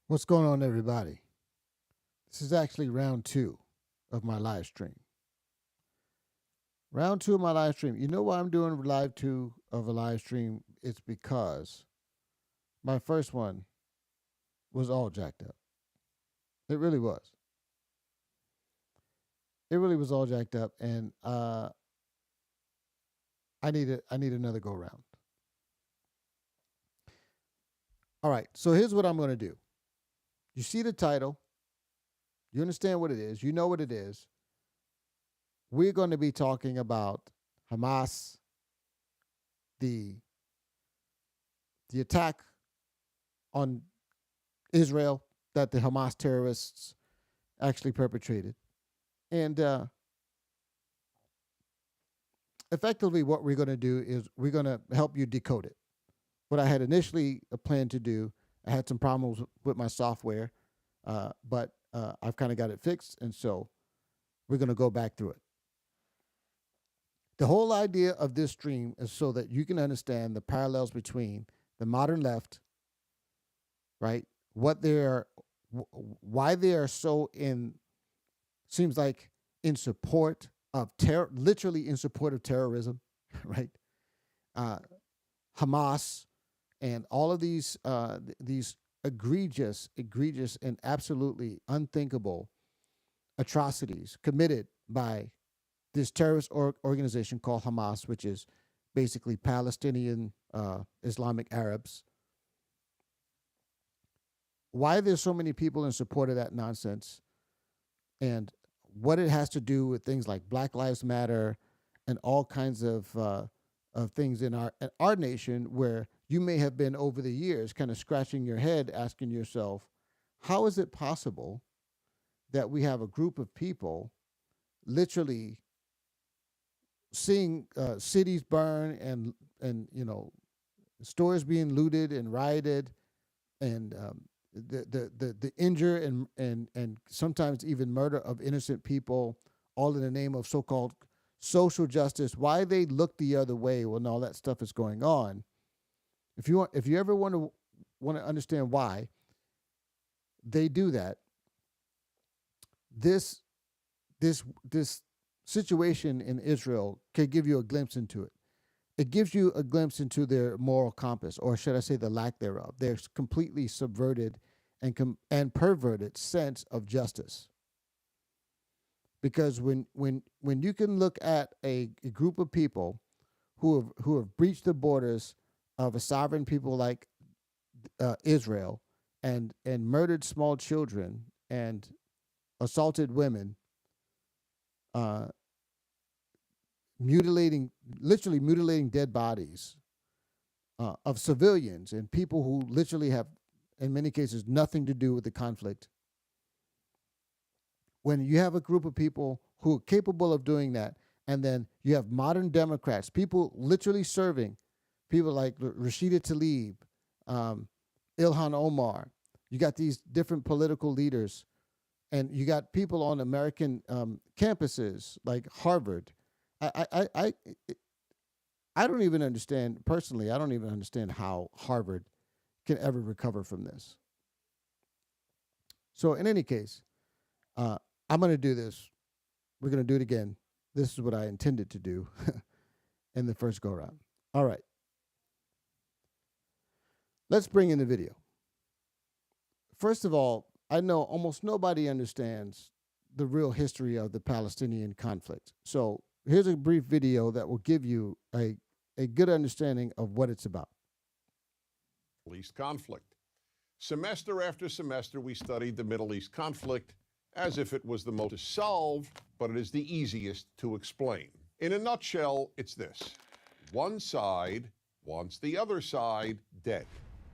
What's going on, everybody? This is actually round two of my live stream. Round two of my live stream. You know why I'm doing live two of a live stream? It's because my first one was all jacked up. It really was. It really was all jacked up, and I need another go round. All right, so here's what I'm going to do. You see the title. You understand what it is. You know what it is. We're going to be talking about Hamas, the attack on Israel that the Hamas terrorists actually perpetrated. And effectively what we're going to do is we're going to help you decode it. What I had initially planned to do, I had some problems with my software, but I've kind of got it fixed, and so we're going to go back through it. The whole idea of this stream is so that you can understand the parallels between the modern left, right? What they are, why they are so seems like in support of terror, literally in support of terrorism, right? Hamas and all of these egregious, and absolutely unthinkable atrocities committed by this terrorist organization called Hamas, which is basically Palestinian Islamic Arabs. Why there's so many people in support of that nonsense, and what it has to do with things like Black Lives Matter and all kinds of things in our nation, where you may have been over the years kind of scratching your head, asking yourself, how is it possible that we have a group of people literally seeing cities burn and stores being looted and rioted, and the injure and sometimes even murder of innocent people, all in the name of so-called social justice? Why they look the other way when all that stuff is going on? If you ever want to understand why they do that, this situation in Israel can give you a glimpse into it. It gives you a glimpse into their moral compass, or should I say the lack thereof. Their completely subverted and perverted sense of justice. Because when you can look at a group of people who have breached the borders of a sovereign people like Israel, and murdered small children and assaulted women, literally mutilating dead bodies of civilians and people who literally have, in many cases, nothing to do with the conflict. When you have a group of people who are capable of doing that, and then you have modern Democrats, people literally serving, people like Rashida Tlaib, Ilhan Omar, you got these different political leaders, and you got people on American campuses like Harvard. I don't even understand, personally, I don't even understand how Harvard can ever recover from this. So in any case, I'm going to do this. We're going to do it again. This is what I intended to do in the first go round. All right. Let's bring in the video. First of all, I know almost nobody understands the real history of the Palestinian conflict. So here's a brief video that will give you a good understanding of what it's about. Middle East conflict. Semester after semester, we studied the Middle East conflict as if it was the most to solve, but it is the easiest to explain. In a nutshell, it's this. One side wants the other side dead.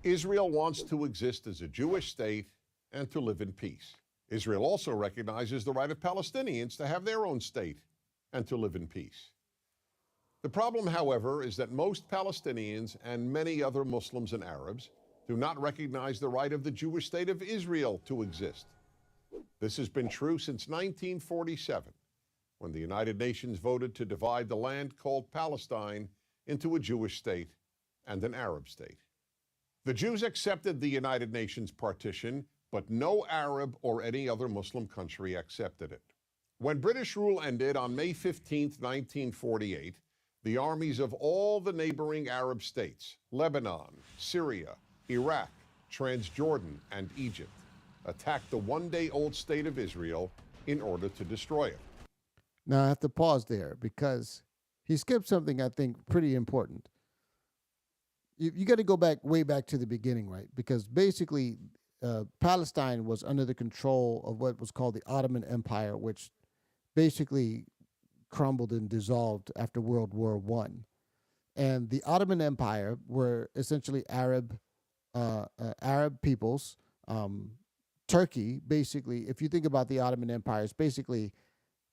Israel wants to exist as a Jewish state and to live in peace. Israel also recognizes the right of Palestinians to have their own state and to live in peace. The problem, however, is that most Palestinians and many other Muslims and Arabs do not recognize the right of the Jewish state of Israel to exist. This has been true since 1947, when the United Nations voted to divide the land called Palestine into a Jewish state and an Arab state. The Jews accepted the United Nations partition but no Arab or any other Muslim country accepted it. When British rule ended on May 15, 1948, the armies of all the neighboring Arab states, Lebanon, Syria, Iraq, Transjordan, and Egypt, attacked the one-day-old state of Israel in order to destroy it. Now I have to pause there because he skipped something I think pretty important. You got to go back way back to the beginning, right? Because basically, Palestine was under the control of what was called the Ottoman Empire, which basically crumbled and dissolved after World War One. And the Ottoman Empire were essentially Arab peoples. Turkey, basically, if you think about the Ottoman Empire, it's basically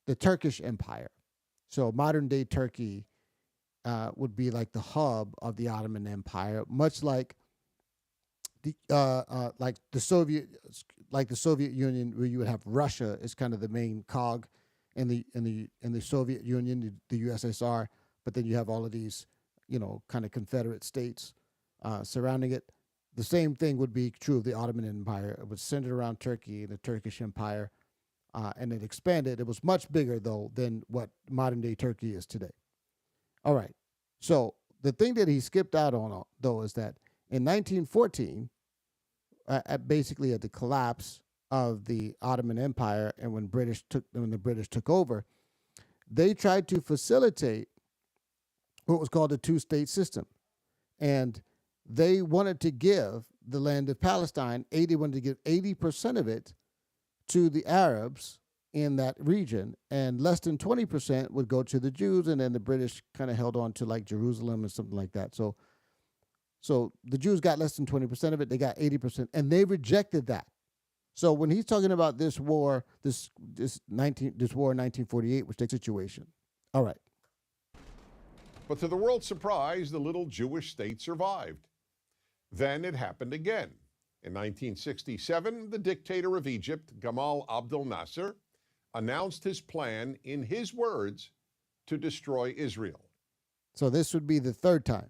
the Turkish Empire. So modern day Turkey would be like the hub of the Ottoman Empire, much like the Soviet Union, where you would have Russia as kind of the main cog in the Soviet Union, the USSR, but then you have all of these, kind of Confederate states surrounding it. The same thing would be true of the Ottoman Empire. It was centered around Turkey, the Turkish Empire, and it expanded. It was much bigger, though, than what modern-day Turkey is today. All right. So the thing that he skipped out on, though, is that in 1914, basically at the collapse of the Ottoman Empire and when the British took over, they tried to facilitate what was called a two-state system. And they wanted to give the land of Palestine, they wanted to give 80% of it to the Arabs in that region, and less than 20% would go to the Jews, and then the British kind of held on to like Jerusalem and something like that. So the Jews got less than 20% of it, they got 80%, and they rejected that. So when he's talking about this war, this war in 1948, which takes situation. All right. But to the world's surprise, the little Jewish state survived. Then it happened again. In 1967, the dictator of Egypt, Gamal Abdel Nasser, announced his plan, in his words, to destroy Israel. So this would be the third time.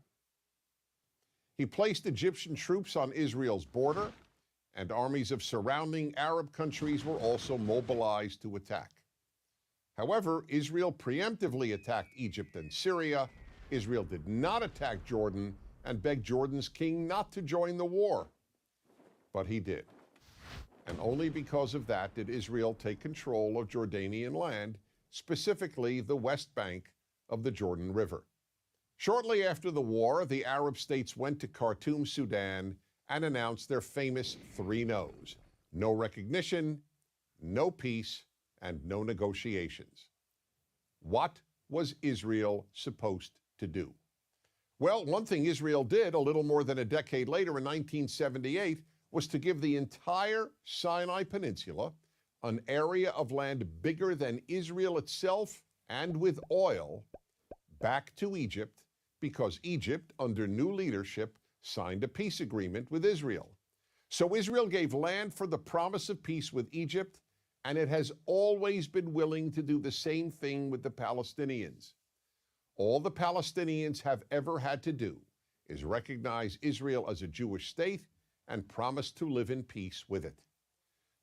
He placed Egyptian troops on Israel's border, and armies of surrounding Arab countries were also mobilized to attack. However, Israel preemptively attacked Egypt and Syria. Israel did not attack Jordan and begged Jordan's king not to join the war. But he did. And only because of that did Israel take control of Jordanian land, specifically the West Bank of the Jordan River. Shortly after the war, the Arab states went to Khartoum, Sudan, and announced their famous three no's: no recognition, no peace, and no negotiations. What was Israel supposed to do? Well, one thing Israel did a little more than a decade later in 1978 was to give the entire Sinai Peninsula, an area of land bigger than Israel itself and with oil, back to Egypt, because Egypt, under new leadership, signed a peace agreement with Israel. So Israel gave land for the promise of peace with Egypt, and it has always been willing to do the same thing with the Palestinians. All the Palestinians have ever had to do is recognize Israel as a Jewish state and promise to live in peace with it.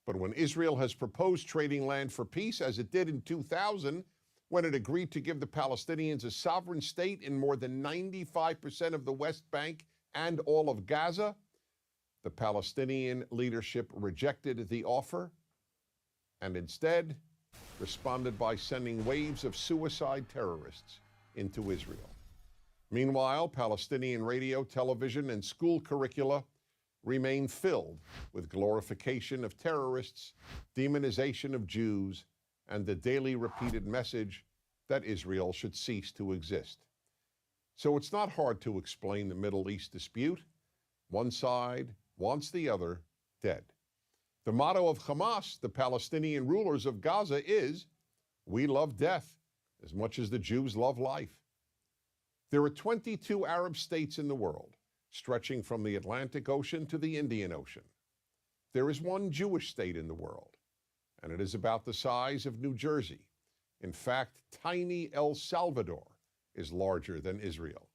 But when Israel has proposed trading land for peace, as it did in 2000, when it agreed to give the Palestinians a sovereign state in more than 95% of the West Bank and all of Gaza, the Palestinian leadership rejected the offer and instead responded by sending waves of suicide terrorists into Israel. Meanwhile, Palestinian radio, television, and school curricula remain filled with glorification of terrorists, demonization of Jews, and the daily repeated message that Israel should cease to exist. So it's not hard to explain the Middle East dispute. One side wants the other dead. The motto of Hamas, the Palestinian rulers of Gaza, is, "We love death as much as the Jews love life." There are 22 Arab states in the world, stretching from the Atlantic Ocean to the Indian Ocean. There is one Jewish state in the world, and it is about the size of New Jersey. In fact, tiny El Salvador is larger than Israel.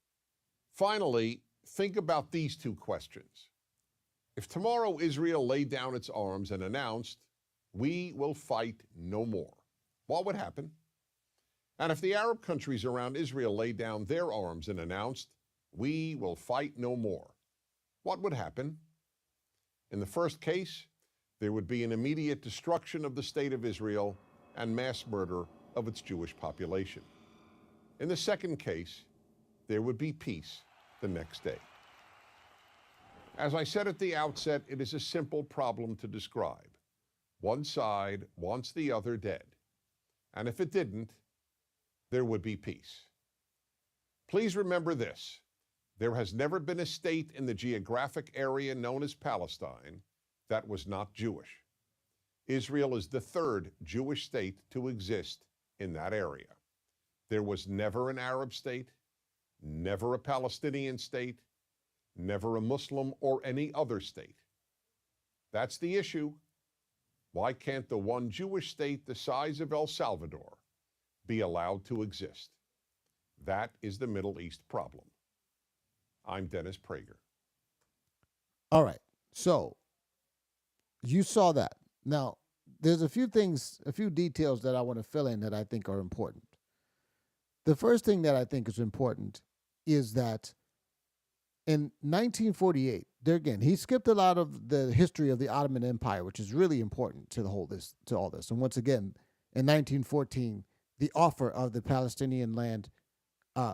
Finally, think about these two questions. If tomorrow Israel laid down its arms and announced, "We will fight no more," what would happen? And if the Arab countries around Israel laid down their arms and announced, "We will fight no more," what would happen? In the first case, there would be an immediate destruction of the state of Israel and mass murder of its Jewish population. In the second case, there would be peace the next day. As I said at the outset, it is a simple problem to describe. One side wants the other dead. And if it didn't, there would be peace. Please remember this. There has never been a state in the geographic area known as Palestine that was not Jewish. Israel is the third Jewish state to exist in that area. There was never an Arab state, never a Palestinian state, never a Muslim or any other state. That's the issue. Why can't the one Jewish state the size of El Salvador be allowed to exist? That is the Middle East problem. I'm Dennis Prager. All right. So you saw that. Now, there's a few things, a few details that I want to fill in that I think are important. The first thing that I think is important is that in 1948, there again, he skipped a lot of the history of the Ottoman Empire, which is really important to all this. And once again, in 1914, the offer of the Palestinian land,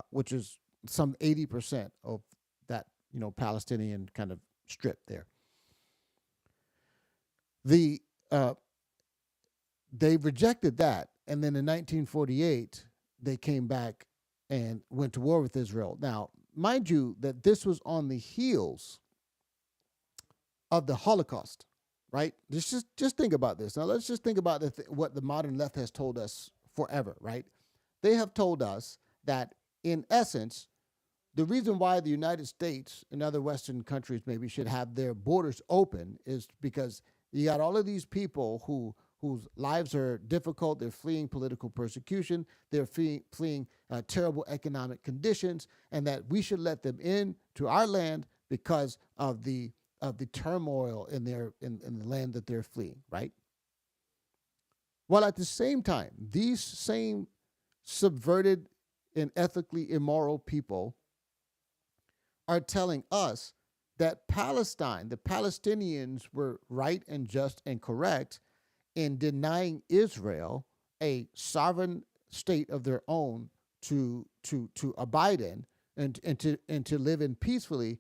which is some 80% of that, Palestinian kind of strip there. They rejected that, and then in 1948, they came back and went to war with Israel. Now, mind you, that this was on the heels of the Holocaust, right? Just think about this. Now, let's just think about what the modern left has told us forever, right? They have told us that, in essence, the reason why the United States and other Western countries maybe should have their borders open is because you got all of these people whose lives are difficult. They're fleeing political persecution. They're fleeing terrible economic conditions, and that we should let them in to our land because of the turmoil in the land that they're fleeing, right? While at the same time, these same subverted and ethically immoral people are telling us that Palestine, the Palestinians, were right and just and correct in denying Israel a sovereign state of their own to abide in and to live in peacefully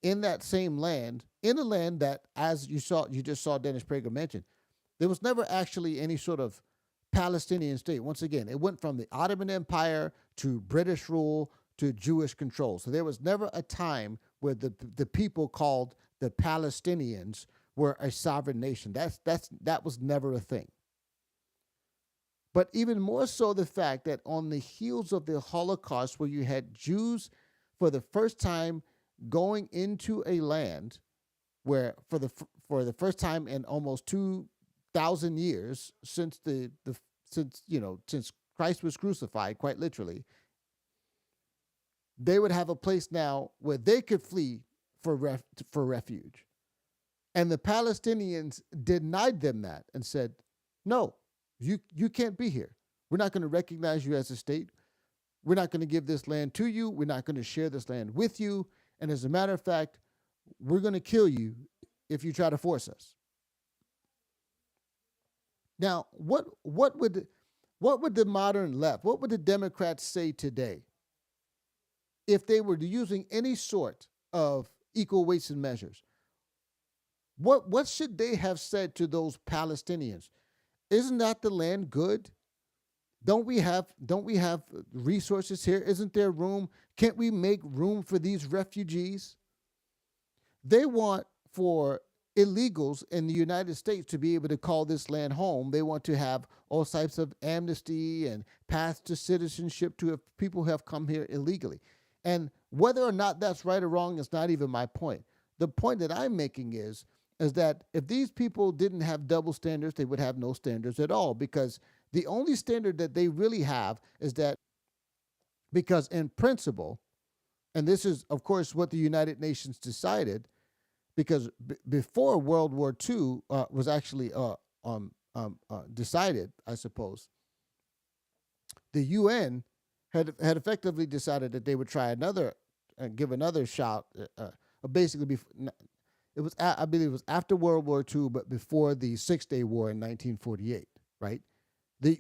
in that same land, in a land that, as you just saw Dennis Prager mention, there was never actually any sort of Palestinian state. Once again, it went from the Ottoman Empire to British rule to Jewish control. So there was never a time where the people called the Palestinians were a sovereign nation. That was never a thing. But even more so, the fact that on the heels of the Holocaust, where you had Jews for the first time going into a land where for the first time in almost 2,000 years since since Christ was crucified, quite literally, they would have a place now where they could flee for refuge. And the Palestinians denied them that and said, no, you can't be here. We're not going to recognize you as a state. We're not going to give this land to you. We're not going to share this land with you. And as a matter of fact, we're going to kill you if you try to force us. Now, what would the modern left, what would the Democrats say today if they were using any sort of equal weights and measures? What should they have said to those Palestinians? Isn't that the land good? Don't we have resources here? Isn't there room? Can't we make room for these refugees? They want for illegals in the United States to be able to call this land home. They want to have all types of amnesty and paths to citizenship to people who have come here illegally. And whether or not that's right or wrong is not even my point. The point that I'm making is that if these people didn't have double standards, they would have no standards at all, because the only standard that they really have is that, because in principle, and this is, of course, what the United Nations decided, because before World War II was actually decided, I suppose, the UN had effectively decided that they would try another, give another shot. Basically, it was I believe it was after World War II, but before the 6-Day War in 1948. Right.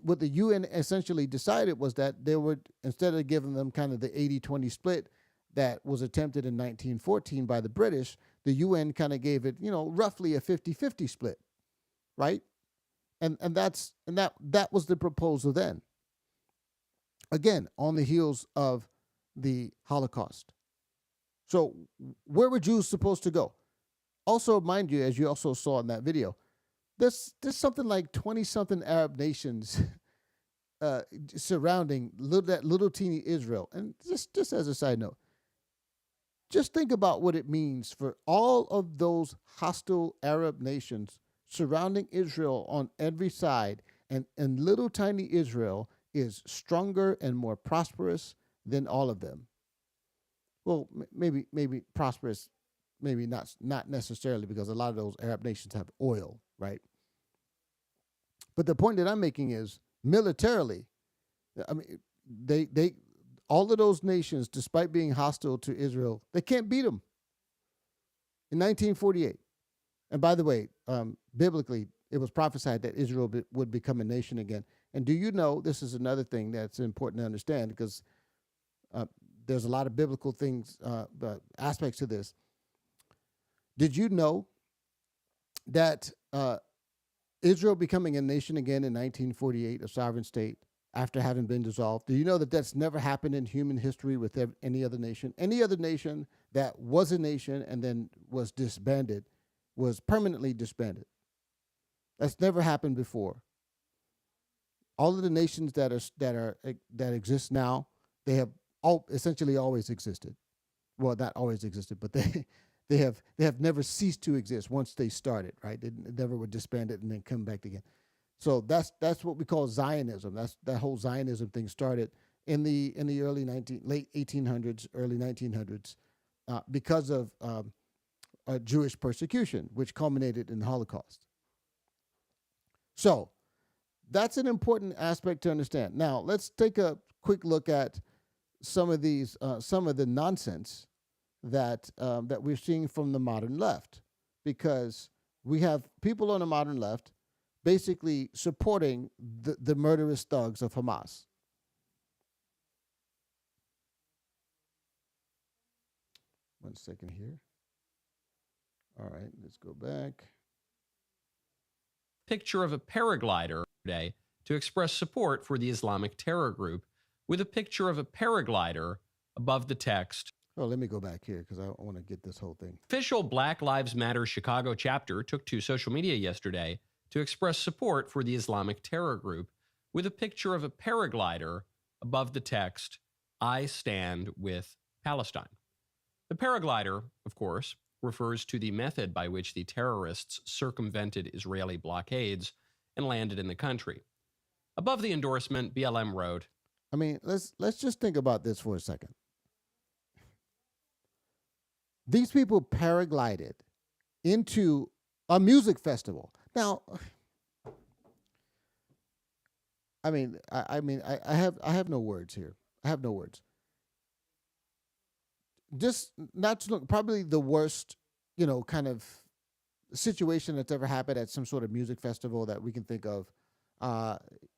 What the UN essentially decided was that they would, instead of giving them kind of the 80-20 split that was attempted in 1914 by the British, the UN kind of gave it, roughly a 50-50 split, right? And that was the proposal then. Again, on the heels of the Holocaust. So where were Jews supposed to go? Also, mind you, as you also saw in that video, there's something like 20-something Arab nations surrounding that little teeny Israel. And just as a side note, just think about what it means for all of those hostile Arab nations surrounding Israel on every side, and little tiny Israel is stronger and more prosperous than all of them. Well, maybe prosperous, maybe not necessarily, because a lot of those Arab nations have oil, right? But the point that I'm making is, militarily, I mean, they all of those nations, despite being hostile to Israel, they can't beat them. In 1948, and by the way, biblically, it was prophesied that Israel would become a nation again. And do you know, this is another thing that's important to understand, because there's a lot of biblical things, aspects to this. Did you know that Israel becoming a nation again in 1948, a sovereign state, after having been dissolved? Do you know that that's never happened in human history with any other nation? Any other nation that was a nation and then was disbanded was permanently disbanded. That's never happened before. All of the nations that exist now, they have essentially always existed. Well, not always existed, but they have never ceased to exist once they started. Right? They never were disbanded and then come back again. So that's what we call Zionism. That whole Zionism thing started in the late 1800s, early 1900s, because of Jewish persecution, which culminated in the Holocaust. So that's an important aspect to understand. Now let's take a quick look at some of the nonsense that we're seeing from the modern left, because we have people on the modern left basically supporting the murderous thugs of Hamas. One second here. All right, let's go back. Picture of a paraglider today to express support for the Islamic terror group, with a picture of a paraglider above the text. Oh, let me go back here because I want to get this whole thing. Official Black Lives Matter Chicago chapter took to social media yesterday to express support for the Islamic terror group, with a picture of a paraglider above the text, "I stand with Palestine." The paraglider, of course, refers to the method by which the terrorists circumvented Israeli blockades and landed in the country. Above the endorsement, BLM wrote, I mean, let's just think about this for a second. These people paraglided into a music festival. Now, I have no words here. I have no words. Just not to look, probably the worst, kind of situation that's ever happened at some sort of music festival that we can think of.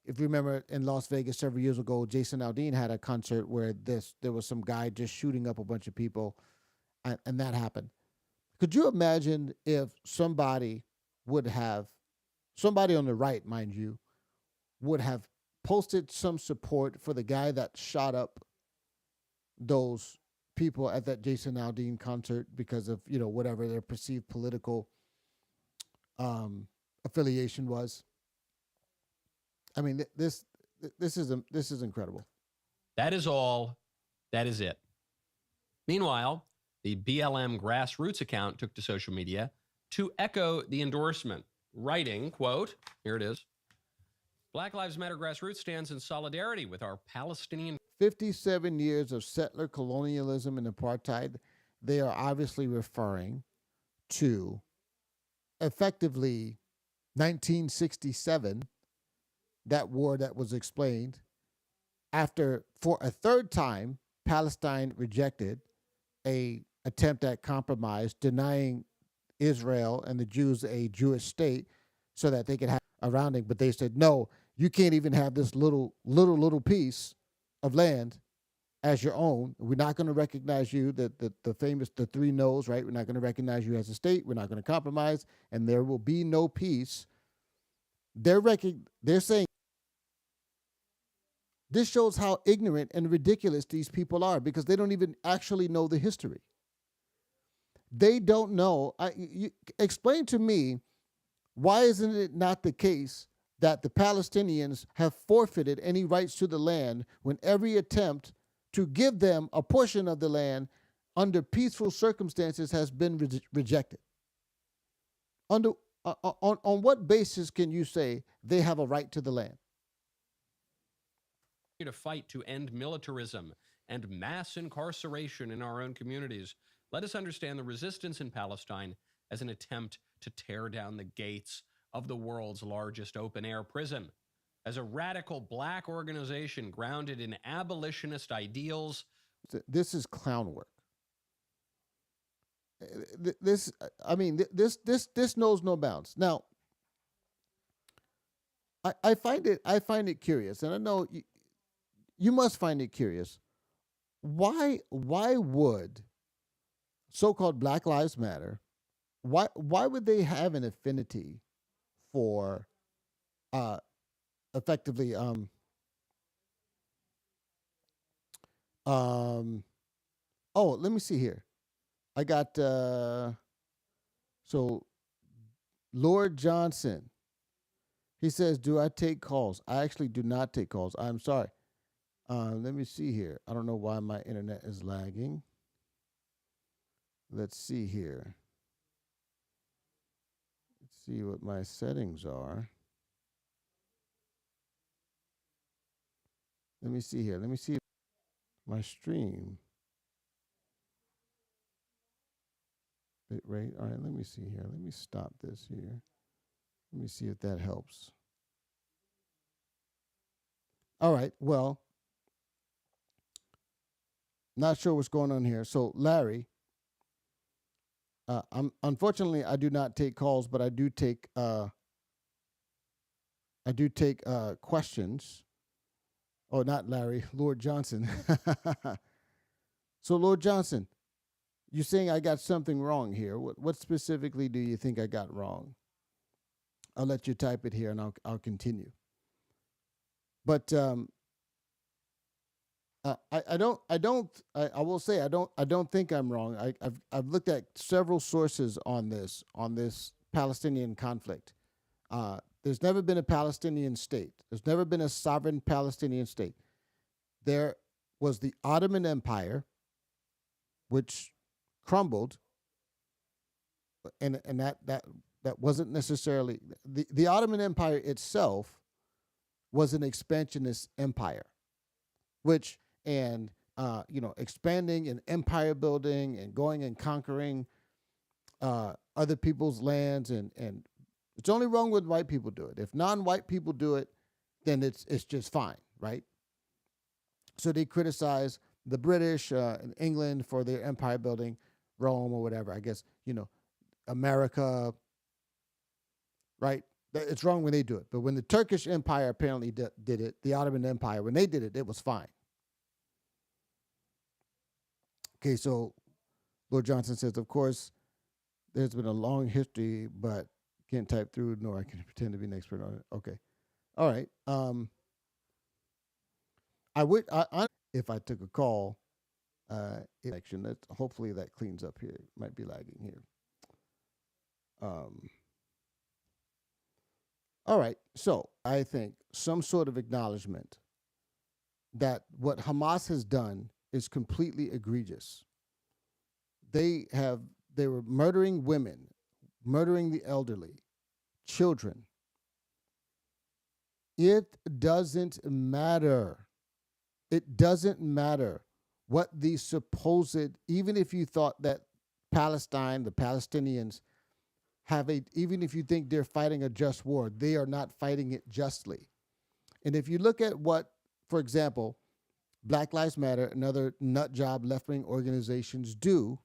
If you remember, in Las Vegas several years ago, Jason Aldean had a concert where there was some guy just shooting up a bunch of people, and that happened. Could you imagine if somebody on the right, mind you, would have posted some support for the guy that shot up those people at that Jason Aldean concert because of, whatever their perceived political affiliation was? I mean, this is incredible. That is all. That is it. Meanwhile, the BLM grassroots account took to social media to echo the endorsement, writing, quote, here it is, "Black Lives Matter grassroots stands in solidarity with our Palestinian." 57 years of settler colonialism and apartheid. They are obviously referring to effectively 1967, that war that was explained, after for a third time Palestine rejected a attempt at compromise, denying Israel and the Jews a Jewish state so that they could have a rounding. But they said, no, you can't even have this little piece of land as your own. We're not going to recognize you, the famous, the three no's, right? We're not going to recognize you as a state. We're not going to compromise, and there will be no peace. They're saying this shows how ignorant and ridiculous these people are, because they don't even actually know the history. They don't know. Explain to me, why isn't it not the case that the Palestinians have forfeited any rights to the land when every attempt to give them a portion of the land under peaceful circumstances has been rejected? On what basis can you say they have a right to the land? To fight to end militarism and mass incarceration in our own communities, let us understand the resistance in Palestine as an attempt to tear down the gates of the world's largest open-air prison. As a radical black organization grounded in abolitionist ideals. This is clown work. This knows no bounds. Now, I find it curious, and I know you must find it curious. Why would so-called Black Lives Matter, why would they have an affinity for effectively let me see here. I got so Lord Johnson. He says, do I take calls? I actually do not take calls. I'm sorry. Let me see here. I don't know why my internet is lagging. Let's see here. Let's see what my settings are. Let me see here. Let me see my stream. Right. All right. Let me see here. Let me stop this here. Let me see if that helps. All right. Well, not sure what's going on here. So, Larry, unfortunately, I do not take calls, but I do take questions. Oh, not Larry, Lord Johnson. So, Lord Johnson, you're saying I got something wrong here. What specifically do you think I got wrong? I'll let you type it here, and I'll continue. But I will say I don't think I'm wrong. I've looked at several sources on this Palestinian conflict. There's never been a Palestinian state. There's never been a sovereign Palestinian state. There was the Ottoman Empire, which crumbled, and that wasn't necessarily the Ottoman Empire itself was an expansionist empire, which expanding and empire building and going and conquering other people's lands, and it's only wrong when white people do it. If non-white people do it, then it's just fine, right? So they criticize the British and England for their empire building, Rome or whatever. I guess America, right? It's wrong when they do it. But when the Turkish Empire apparently did it, the Ottoman Empire, when they did it, it was fine. Okay, so Lord Johnson says, of course, there's been a long history, but can't type through, nor I can pretend to be an expert on it. Okay. All right. If I took a call, election, hopefully that cleans up here. It might be lagging here. All right, so I think some sort of acknowledgement that what Hamas has done is completely egregious. They were murdering women, murdering the elderly, children. It doesn't matter. It doesn't matter what the supposed, even if you thought that Palestine, the Palestinians, even if you think they're fighting a just war, they are not fighting it justly. And if you look at what, for example, Black Lives Matter and other nut job left-wing organizations do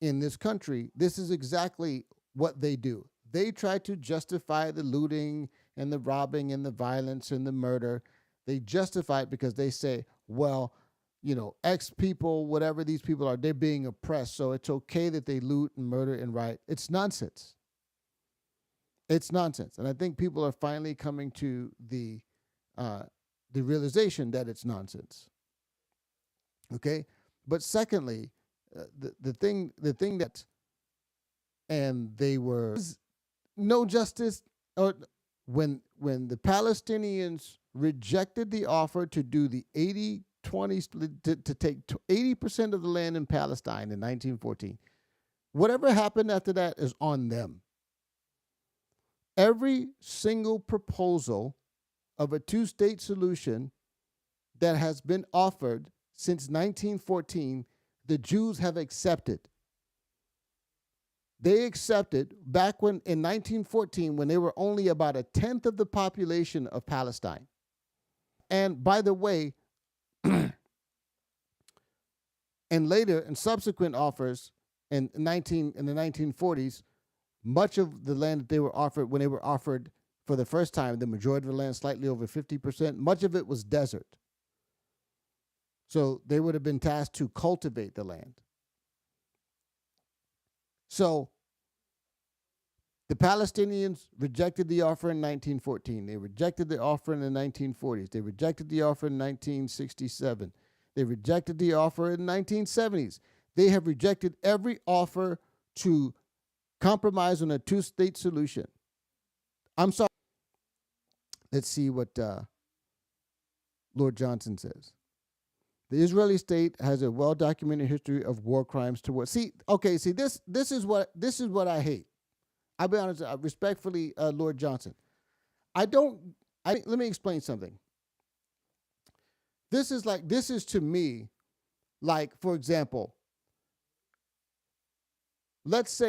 in this country, this is exactly what they do. They try to justify the looting and the robbing and the violence and the murder. They justify it because they say, well, X people, whatever these people are, they're being oppressed, so it's okay that they loot and murder and riot. It's nonsense. It's nonsense. And I think people are finally coming to the realization that it's nonsense. Okay? But secondly, the thing that, and they were no justice, or when the Palestinians rejected the offer to do the 80-20 split, to take 80% of the land in Palestine in 1914, whatever happened after that is on them. Every single proposal of a two-state solution that has been offered since 1914, the Jews have accepted. They accepted back in 1914, when they were only about a tenth of the population of Palestine. And by the way, and later in subsequent offers in the 1940s, much of the land that they were offered, when they were offered for the first time, the majority of the land, slightly over 50%, much of it was desert. So they would have been tasked to cultivate the land. So the Palestinians rejected the offer in 1914. They rejected the offer in the 1940s. They rejected the offer in 1967. They rejected the offer in the 1970s. They have rejected every offer to compromise on a two-state solution. I'm sorry. Let's see what Lord Johnson says. The Israeli state has a well-documented history of war crimes towards. This is what I hate. I'll be honest, respectfully, Lord Johnson. Let me explain something. This is to me, like, for example, let's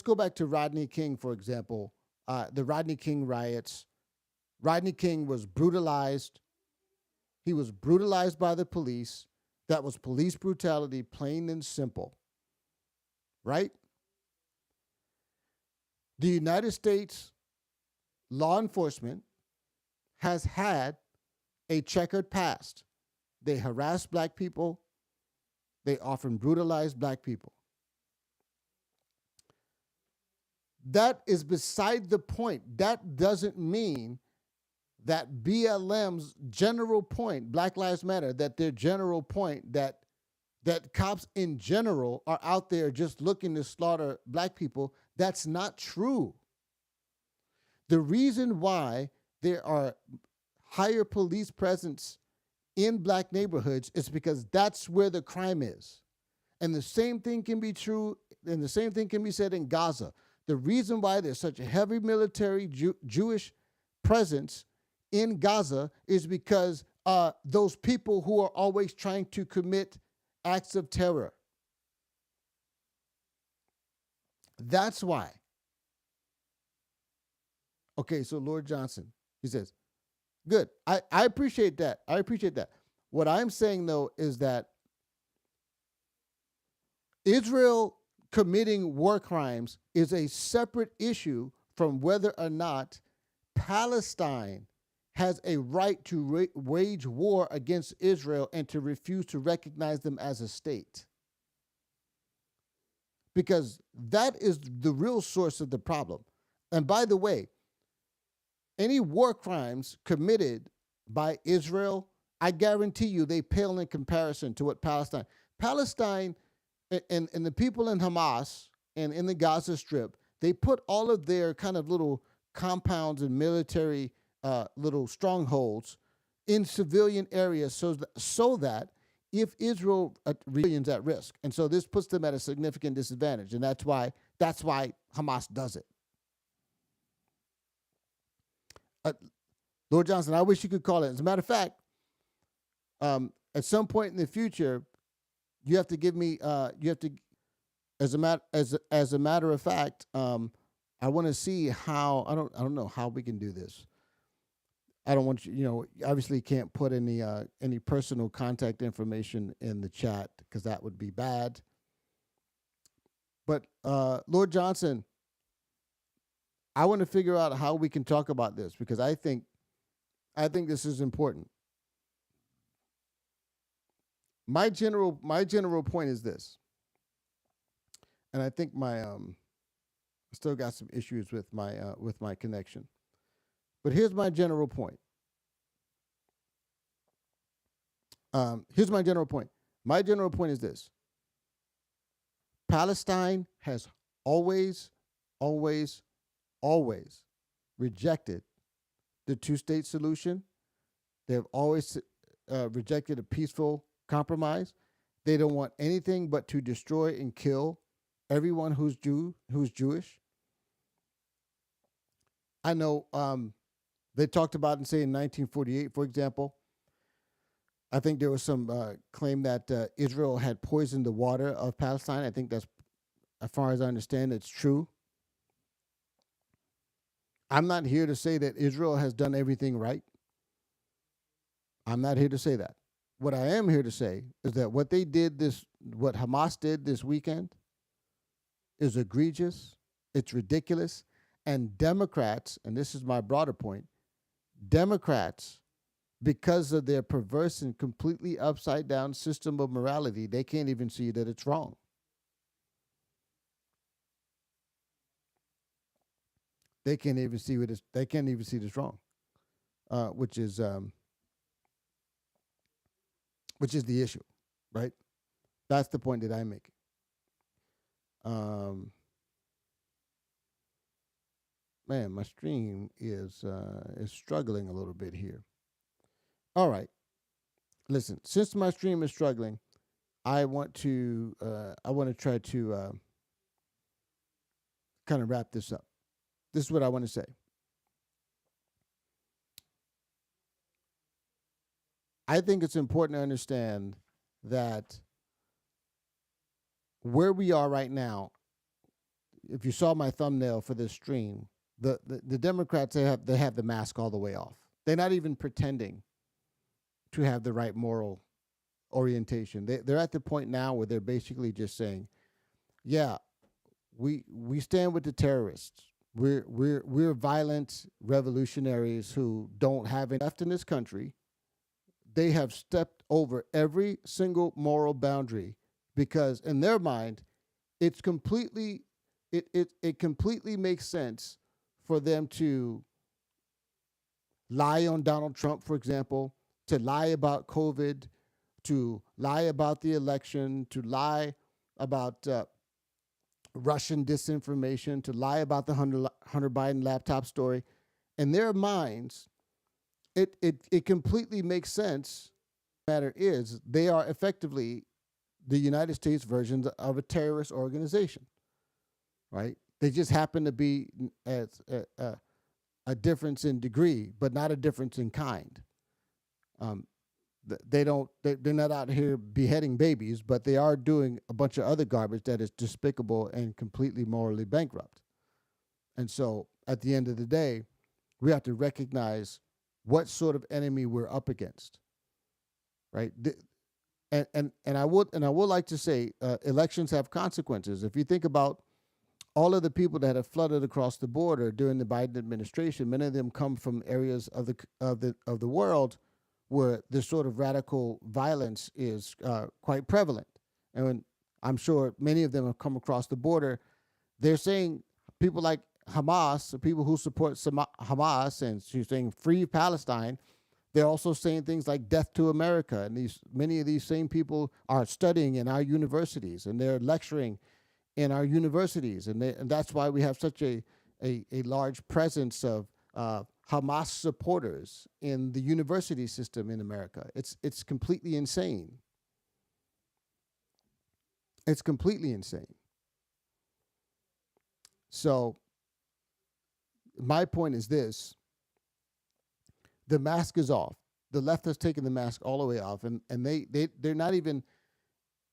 go back to Rodney King, for example, the Rodney King riots. Rodney King was brutalized. He was brutalized by the police. That was police brutality, plain and simple. Right? The United States law enforcement has had a checkered past. They harassed black people. They often brutalized black people. That is beside the point. That doesn't mean that BLM's general point, Black Lives Matter, that their general point that cops in general are out there just looking to slaughter black people. That's not true. The reason why there are higher police presence in black neighborhoods is because that's where the crime is. And the same thing can be true, and the same thing can be said in Gaza. The reason why there's such a heavy military Jewish presence in Gaza is because those people who are always trying to commit acts of terror. That's why. Okay, so Lord Johnson, he says, good. I appreciate that. I appreciate that. What I'm saying, though, is that Israel committing war crimes is a separate issue from whether or not Palestine has a right to wage war against Israel and to refuse to recognize them as a state. Because that is the real source of the problem. And by the way, any war crimes committed by Israel, I guarantee you they pale in comparison to what Palestine and the people in Hamas and in the Gaza Strip, they put all of their kind of little compounds and military little strongholds in civilian areas so that if Israel remains at risk. And so this puts them at a significant disadvantage. And that's why Hamas does it. Lord Johnson, I wish you could call it. As a matter of fact, at some point in the future, You have to give me. You have to, as a matter of fact. I want to see how. I don't know how we can do this. I don't want you. You know, obviously can't put any personal contact information in the chat because that would be bad. But Lord Johnson, I want to figure out how we can talk about this because I think this is important. My general point is this, and I think my still got some issues with my connection, but here's my general point. Here's my general point. My general point is this: Palestine has always, always, always rejected the two-state solution. They have always rejected a peaceful compromise. They don't want anything but to destroy and kill everyone who's Jewish. I know they talked about, say, in 1948, for example, I think there was some claim that Israel had poisoned the water of Palestine. I think that's, as far as I understand, it's true. I'm not here to say that Israel has done everything right. I'm not here to say that. What I am here to say is that what Hamas did this weekend is egregious, it's ridiculous, and Democrats, and this is my broader point, Democrats, because of their perverse and completely upside down system of morality, they can't even see that it's wrong. They can't even see this wrong, which is the issue, right? That's the point that I'm making. Man, my stream is struggling a little bit here. All right, listen. Since my stream is struggling, I want to try to kind of wrap this up. This is what I want to say. I think it's important to understand that where we are right now, if you saw my thumbnail for this stream, the Democrats, they have the mask all the way off. They're not even pretending to have the right moral orientation. They're at the point now where they're basically just saying, yeah, we stand with the terrorists. We're violent revolutionaries who don't have any left in this country. They have stepped over every single moral boundary because in their mind, it completely makes sense for them to lie on Donald Trump, for example, to lie about COVID, to lie about the election, to lie about Russian disinformation, to lie about the Hunter Biden laptop story. In their minds, it completely makes sense. The matter is, they are effectively the United States version of a terrorist organization, right? They just happen to be a difference in degree, but not a difference in kind. They're not out here beheading babies, but they are doing a bunch of other garbage that is despicable and completely morally bankrupt. And so at the end of the day, we have to recognize what sort of enemy we're up against, right? And I would like to say elections have consequences. If you think about all of the people that have flooded across the border during the Biden administration, many of them come from areas of the world where this sort of radical violence is quite prevalent. And when, I'm sure many of them have come across the border, they're saying people like Hamas, people who support Hamas and saying free Palestine, they're also saying things like death to America. And many of these same people are studying in our universities and they're lecturing in our universities. And that's why we have such a large presence of Hamas supporters in the university system in America. It's completely insane. It's completely insane. So my point is this: the mask is off. The left has taken the mask all the way off, and they're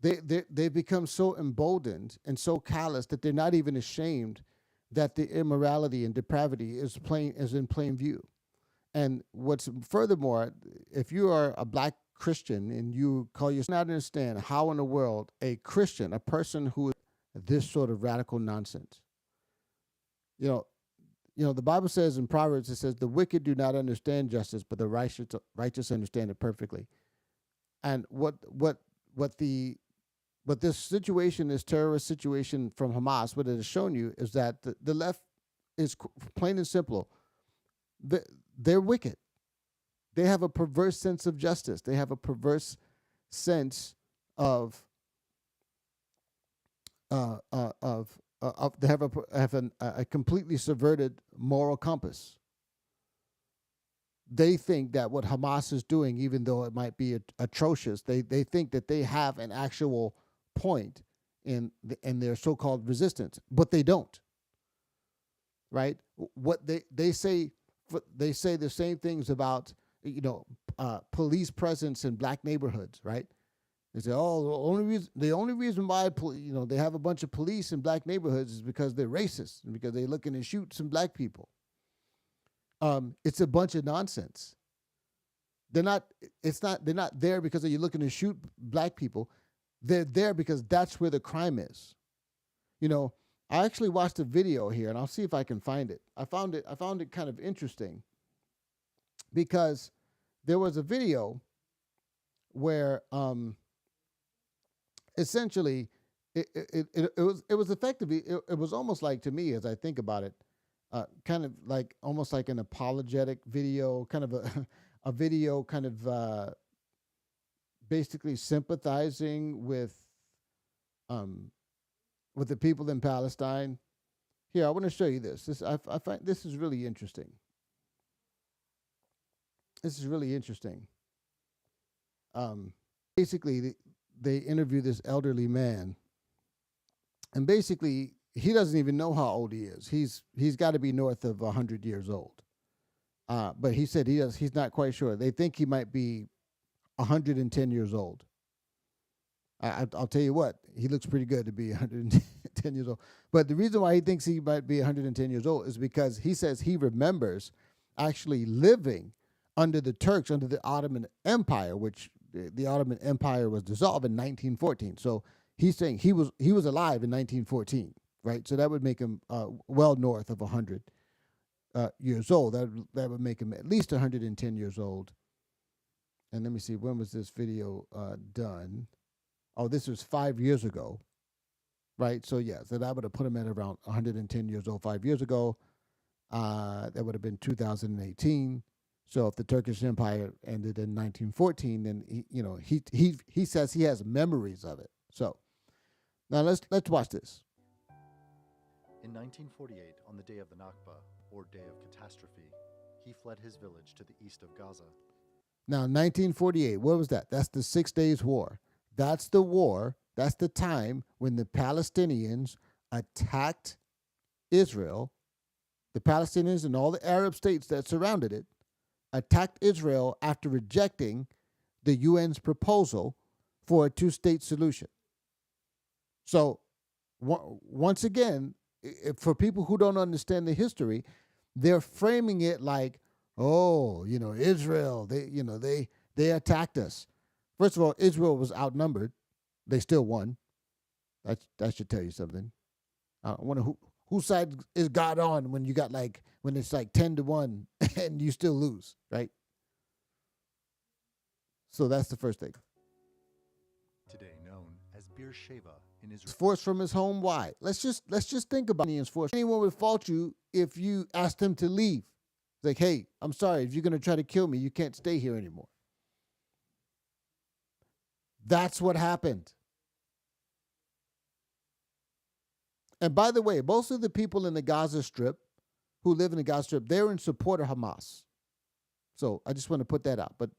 they've become so emboldened and so callous that they're not even ashamed that the immorality and depravity is in plain view. And what's furthermore, if you are a black Christian and you call yourself, not understand how in the world a Christian, a person who is this sort of radical nonsense. The Bible says in Proverbs, it says, the wicked do not understand justice, but the righteous understand it perfectly. And what this situation, this terrorist situation from Hamas, what it has shown you is that the left is plain and simple. They're wicked. They have a perverse sense of justice. They have a perverse sense of they have a completely subverted moral compass. They think that what Hamas is doing, even though it might be atrocious, they think that they have an actual point in their so-called resistance, but they don't. Right? What they say the same things about police presence in black neighborhoods. Right? They say, oh, the only reason why they have a bunch of police in black neighborhoods is because they're racist and because they're looking to shoot some black people. It's a bunch of nonsense. They're not there because you're looking to shoot black people. They're there because that's where the crime is. I actually watched a video here, and I'll see if I can find it. I found it kind of interesting because there was a video where essentially it was effectively it was almost like, to me, as I think about it, kind of like almost like an apologetic video, kind of a video kind of basically sympathizing with the people in Palestine. Here, I want to show you this. I find this is really interesting. This is really interesting. Basically, they interview this elderly man, and basically he doesn't even know how old he is. He's got to be north of 100 years old. But he said he's not quite sure. They think he might be 110 years old. I'll tell you what, he looks pretty good to be 110 years old. But the reason why he thinks he might be 110 years old is because he says he remembers actually living under the Turks, under the Ottoman Empire, which the Ottoman Empire was dissolved in 1914. So he's saying he was alive in 1914, right? So that would make him well north of 100 years old. That would make him at least 110 years old. And let me see, when was this video done? Oh, this was 5 years ago, right? So yeah, so that would have put him at around 110 years old 5 years ago. That would have been 2018. So if the Turkish Empire ended in 1914, then he says he has memories of it. So now let's watch this. In 1948, on the day of the Nakba, or Day of Catastrophe, he fled his village to the east of Gaza. Now, 1948, what was that? That's the 6 Days War. That's the war. That's the time when the Palestinians attacked Israel. The Palestinians and all the Arab states that surrounded it attacked Israel after rejecting the UN's proposal for a two-state solution. So, once again, for people who don't understand the history, they're framing it like, oh, Israel, they attacked us. First of all, Israel was outnumbered. They still won. That should tell you something. I wonder whose side is God on when it's like 10-1 and you still lose, right? So that's the first thing. Today known as Beersheba in Israel. Forced from his home. Why? Let's just think about Palestinians forced. Anyone would fault you if you asked them to leave. It's like, hey, I'm sorry, if you're going to try to kill me, you can't stay here anymore. That's what happened. And by the way, most of the people in the Gaza Strip who live in the Gaza Strip, they're in support of Hamas. So I just want to put that out. But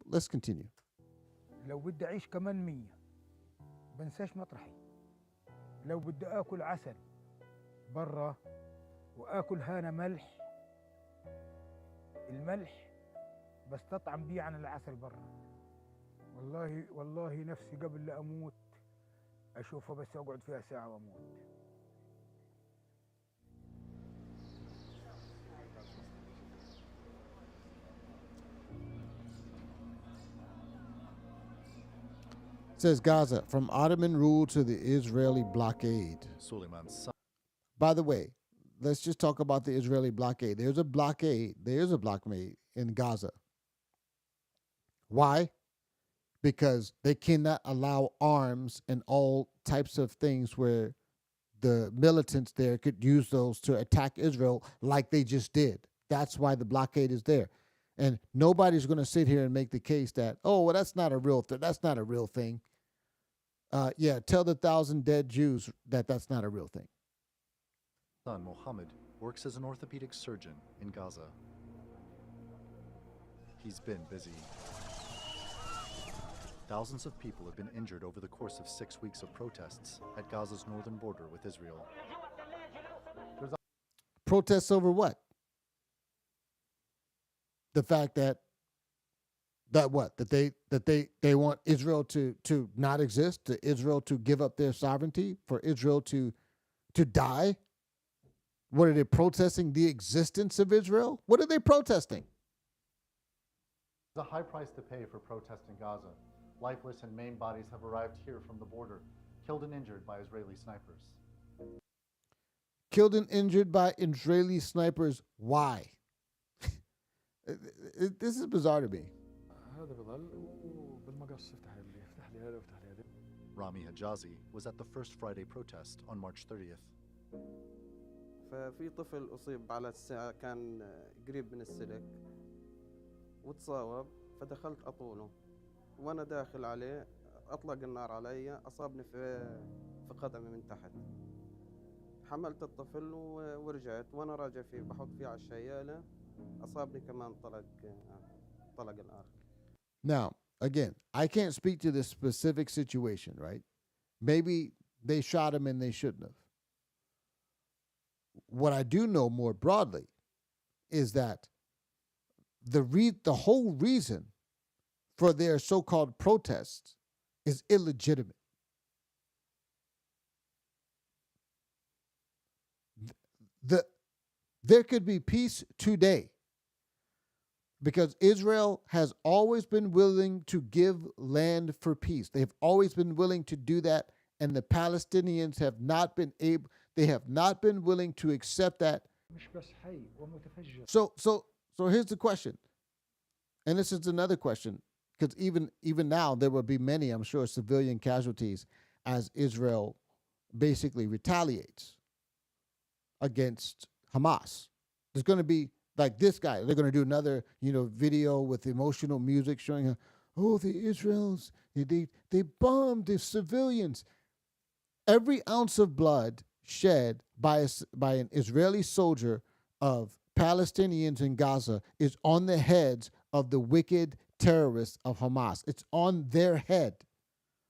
let's continue. لو بدي أعيش كمان 100 بنساش مطرحي. لو بدي آكل عسل برا وآكل هانا ملح، الملح بستطعم بيه عن العسل برا. والله نفسي قبل لا أموت أشوفها بس أقعد فيها ساعة وأموت. It says Gaza, from Ottoman rule to the Israeli blockade. Suleiman's son. By the way, let's just talk about the Israeli blockade. There's a blockade in Gaza. Why? Because they cannot allow arms and all types of things where the militants there could use those to attack Israel like they just did. That's why the blockade is there. And nobody's going to sit here and make the case that, oh, well, that's not a real thing. That's not a real thing. Yeah, tell the 1,000 dead Jews that that's not a real thing. Son Mohammed works as an orthopedic surgeon in Gaza. He's been busy. Thousands of people have been injured over the course of 6 weeks of protests at Gaza's northern border with Israel. Protests over what? The fact that they want Israel to not exist, to Israel to give up their sovereignty, for Israel to die. What are they protesting? The existence of Israel? What are they protesting? There's a high price to pay for protests in Gaza. Lifeless and maimed bodies have arrived here from the border, killed and injured by Israeli snipers. Killed and injured by Israeli snipers. Why? This is bizarre to me. Rami Hijazi was at the first Friday protest on March 30th. ففي طفل أصيب على الساعة كان قريب من السلك وتصاوب فدخلت أطوله وأنا داخل عليه أطلق النار علي أصابني في قدمي من تحت حملت الطفل ورجعت وأنا راجع فيه بحط فيه على الشيالة أصابني كمان طلق الآخر. Now, again, I can't speak to this specific situation, right? Maybe they shot him and they shouldn't have. What I do know more broadly is that the whole reason for their so-called protests is illegitimate. There could be peace today because Israel has always been willing to give land for peace. They've always been willing to do that, and the Palestinians have not been willing to accept that. So here's the question. And this is another question, because even now there will be many, I'm sure, civilian casualties as Israel basically retaliates against Hamas. There's going to be, like this guy, they're going to do another, video with emotional music showing, oh, the Israelis, they bombed the civilians. Every ounce of blood shed by an Israeli soldier of Palestinians in Gaza is on the heads of the wicked terrorists of Hamas. It's on their head.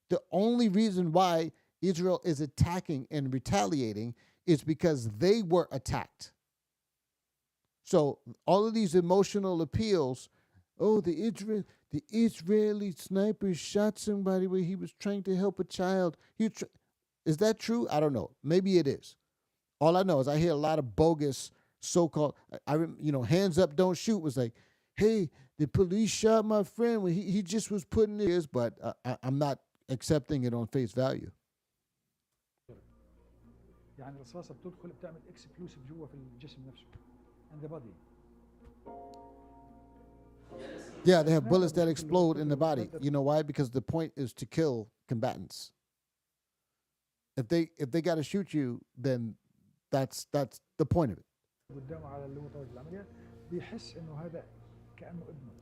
The only reason why Israel is attacking and retaliating is because they were attacked. So all of these emotional appeals, oh, the Israeli sniper shot somebody where he was trying to help a child. Is that true? I don't know. Maybe it is. All I know is I hear a lot of bogus so-called, hands up, don't shoot was like, hey, the police shot my friend when he just was putting his, but I'm not accepting it on face value. يعني الرصاصة بتدخل بتعمل اكسبلوسيف جوا في الجسم نفسه and the body. Yeah, they have bullets that explode in the body. You know why? Because the point is to kill combatants. If they got to shoot you, then that's the point of it. قدامه على اللي هو طاوله العمليات بيحس انه هذا كانه ابنه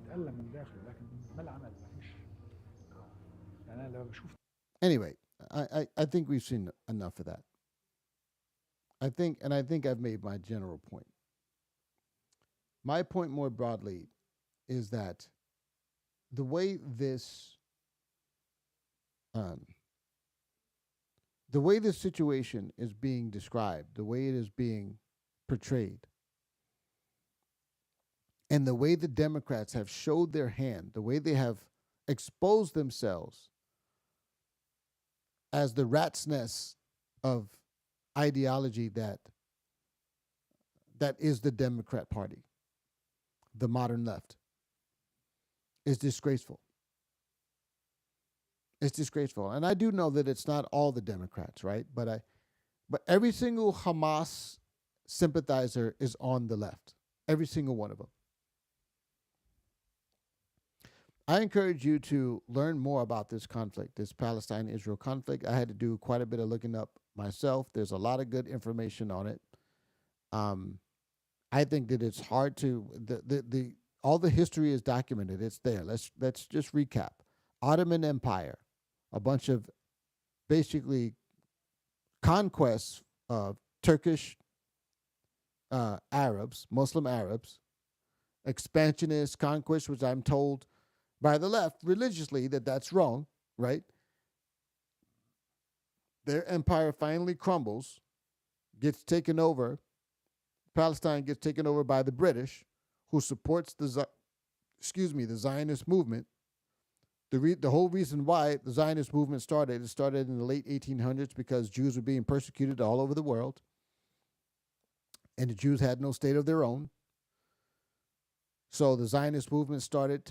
تألم من داخله لكن ما العمل ما فيش يعني انا لما بشوف. Anyway, I think we've seen enough of that. I think I've made my general point. My point more broadly is that the way this situation is being described, the way it is being portrayed, and the way the Democrats have showed their hand, the way they have expose themselves as the rat's nest of ideology that is the Democrat Party, the modern left, is disgraceful. It's disgraceful. And I do know that it's not all the Democrats, right? But every single Hamas sympathizer is on the left. Every single one of them. I encourage you to learn more about this conflict, this Palestine-Israel conflict. I had to do quite a bit of looking up myself. There's a lot of good information on it. I think that it's hard to all the history is documented. It's there. Let's just recap. Ottoman Empire, a bunch of basically conquests of Turkish Arabs, Muslim Arabs, expansionist conquest, which I'm told by the left religiously that that's wrong, right? Their empire finally crumbles, gets taken over. Palestine gets taken over by the British, who supports the Zionist movement. The whole reason why the Zionist movement started, it started in the late 1800s because Jews were being persecuted all over the world, and the Jews had no state of their own. So the Zionist movement started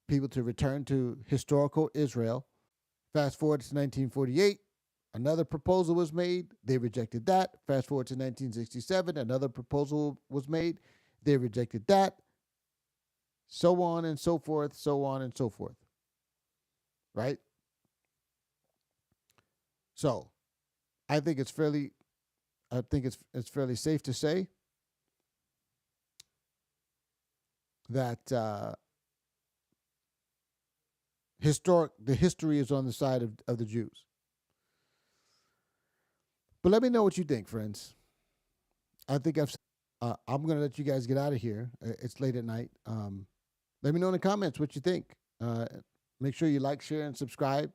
people to return to historical Israel. Fast forward to 1948, another proposal was made. They rejected that. Fast forward to 1967, another proposal was made. They rejected that. So on and so forth, so on and so forth. Right? So, I think it's fairly safe to say that the history is on the side of the Jews. But let me know what you think, friends. I think I'm going to let you guys get out of here. It's late at night. Let me know in the comments what you think. Make sure you like, share, and subscribe.